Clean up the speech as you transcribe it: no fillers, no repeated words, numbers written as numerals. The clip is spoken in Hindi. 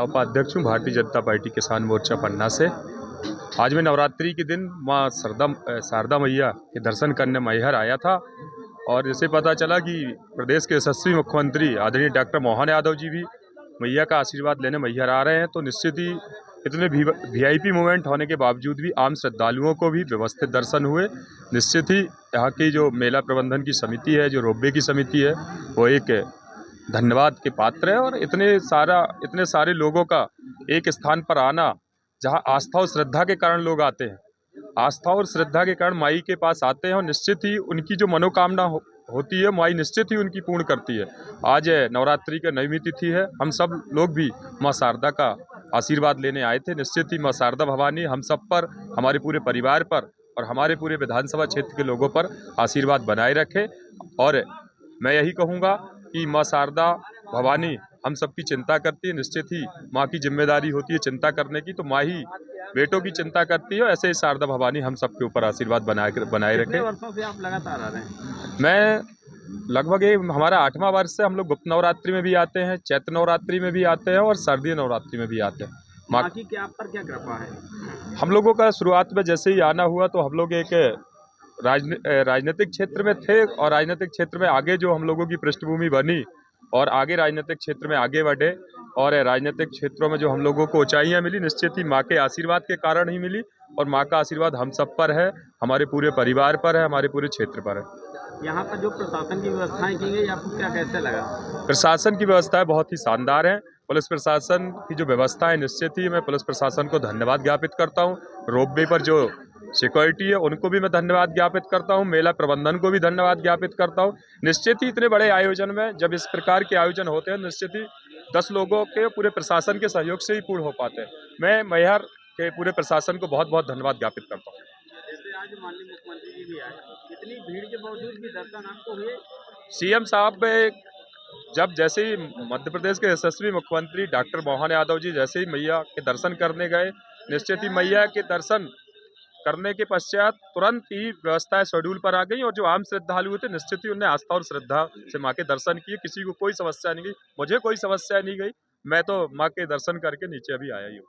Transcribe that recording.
उपाध्यक्ष हूँ भारतीय जनता पार्टी किसान मोर्चा पन्ना से। आज मैं नवरात्रि के दिन माँ शारदा मैया के दर्शन करने मैहर आया था और जैसे पता चला कि प्रदेश के यशस्वी मुख्यमंत्री आदरणीय डॉक्टर मोहन यादव जी भी मैया का आशीर्वाद लेने मैहर आ रहे हैं, तो निश्चित ही इतने वीआईपी मूवमेंट होने के बावजूद भी आम श्रद्धालुओं को भी व्यवस्थित दर्शन हुए। निश्चित ही यहाँ की जो मेला प्रबंधन की समिति है, जो रोपवे की समिति है, वो एक धन्यवाद के पात्र है। और इतने सारे लोगों का एक स्थान पर आना, जहां आस्था और श्रद्धा के कारण लोग आते हैं, आस्था और श्रद्धा के कारण माई के पास आते हैं और निश्चित ही उनकी जो मनोकामना होती है, माई निश्चित ही उनकी पूर्ण करती है। आज नवरात्रि का 9वीं तिथि है। हम सब लोग भी माँ शारदा का आशीर्वाद लेने आए थे। निश्चित ही माँ शारदा भवानी हम सब पर, हमारे पूरे परिवार पर और हमारे पूरे विधानसभा क्षेत्र के लोगों पर आशीर्वाद बनाए रखे। और मैं यही कहूँगा कि माँ शारदा भवानी हम सबकी चिंता करती है। निश्चित ही माँ की जिम्मेदारी होती है चिंता करने की, तो माँ ही बेटों की चिंता करती है। ऐसे ही शारदा भवानी हम सबके ऊपर आशीर्वाद बनाए रखे। कितने वर्षों से आप लगातार आ रहे हैं? मैं लगभग हमारा 8वां वर्ष है। हम लोग गुप्त नवरात्रि में भी आते हैं, चैत्र नवरात्रि में भी आते हैं और शारदीय नवरात्रि में भी आते हैं। माँ की क्या आप पर क्या कृपा है? हम लोगों का शुरुआत में जैसे ही आना हुआ तो हम लोग एक राजनीतिक क्षेत्र में थे और राजनीतिक क्षेत्र में आगे जो हम लोगों की पृष्ठभूमि बनी और आगे राजनीतिक क्षेत्र में आगे बढ़े और राजनीतिक क्षेत्रों में जो हम लोगों को ऊंचाइयां मिली, निश्चित ही माँ के आशीर्वाद के कारण ही मिली। और माँ का आशीर्वाद हम सब पर है, हमारे पूरे परिवार पर है, हमारे पूरे क्षेत्र पर है। यहाँ पर जो प्रशासन की व्यवस्थाएं की गई, आपको क्या कैसे लगा? प्रशासन की व्यवस्थाएं बहुत ही शानदार हैं। पुलिस प्रशासन की जो व्यवस्था है, निश्चित ही मैं पुलिस प्रशासन को धन्यवाद ज्ञापित करता हूँ। रोपवे पर जो सिक्योरिटी है उनको भी मैं धन्यवाद ज्ञापित करता हूँ। मेला प्रबंधन को भी धन्यवाद ज्ञापित करता हूँ। निश्चित ही इतने बड़े आयोजन में जब इस प्रकार के आयोजन होते हैं, निश्चित ही 10 लोगों के पूरे प्रशासन के सहयोग से ही पूर्ण हो पाते हैं। मैं मैहर के पूरे प्रशासन को बहुत बहुत धन्यवाद ज्ञापित करता हूँ। जैसे आज माननीय मुख्यमंत्री जी भी आए, इतनी भीड़ के बावजूद भी दर्शन आपको हुए? सीएम साहब जब जैसे ही मध्य प्रदेश के यशस्वी मुख्यमंत्री डॉक्टर मोहन यादव जी जैसे ही मैया के दर्शन करने गए, निश्चित ही मैया के दर्शन करने के पश्चात तुरंत ही व्यवस्थाएं शेड्यूल पर आ गई और जो आम श्रद्धालु थे, निश्चित ही उन्हें आस्था और श्रद्धा से माँ के दर्शन किए। किसी को कोई समस्या नहीं गई, मुझे कोई समस्या नहीं गई। मैं तो माँ के दर्शन करके नीचे अभी आया ही हूँ।